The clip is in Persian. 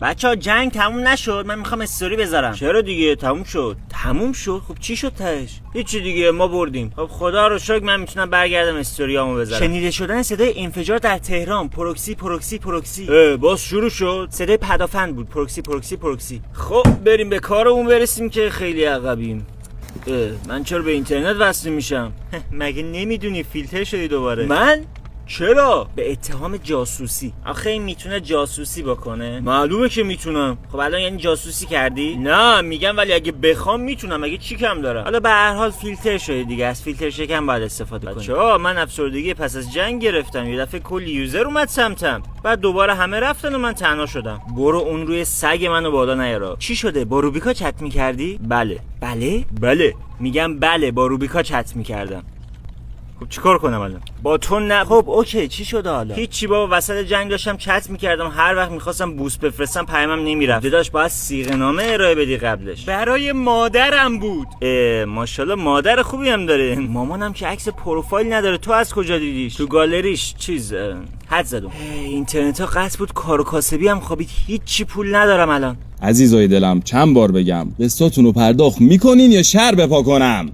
بچه‌ها جنگ تموم نشد، من میخوام استوری بذارم. چرا دیگه تموم شد؟ تموم شد؟ خب چی شد تهش؟ هیچی دیگه، ما بردیم. خب خدا رو شکر من میتونم برگردم استوریامو بذارم. شنیده شدن صدای انفجار در تهران، پروکسی پروکسی پروکسی. باز شروع شد. صدای پدافند بود، پروکسی پروکسی پروکسی. خب بریم به کارمون برسیم که خیلی عقبیم. من چرا به اینترنت وصل میشم؟ مگه نمیدونی فیلتر شدی دوباره؟ من؟ چرا؟ به اتهام جاسوسی. آخه این میتونه جاسوسی بکنه؟ معلومه که میتونم. خب الان یعنی جاسوسی کردی؟ نه میگم ولی اگه بخوام میتونم. اگه چی کم دارم؟ حالا به هر حال فیلتر شده دیگه، از فیلتر شکن باید استفاده کنی. بچه‌ها من افسردگی پس از جنگ گرفتم. یه دفعه کلی یوزر اومد سمتم، بعد دوباره همه رفتن و من تنها شدم. برو اون روی سگ منو بالا نیارا. چی شده؟ با روبیکا چت می‌کردی؟ بله میگم بله، با روبیکا چت می‌کردم. خب چیکار کنم الان؟ با تو نه. خب اوکی چی شده حالا؟ هیچی بابا، وسط جنگ داشتم چت میکردم، هر وقت میخواستم بوست بفرستم پیامم نمیرفت. داداش باید صیغه‌نامه ارائه بدی قبلش. برای مادرم بود. ماشاءالله مادر خوبی هم داره. مامانم که عکس پروفایل نداره. تو از کجا دیدیش؟ تو گالریش چیز حد زدم. اینترنت ها قطع بود، کار و کاسبی هم خوابید، هیچی پول ندارم الان. عزیزای دلم چند بار بگم قسطاتونو پرداخت میکنین یا شهر بپا کنم؟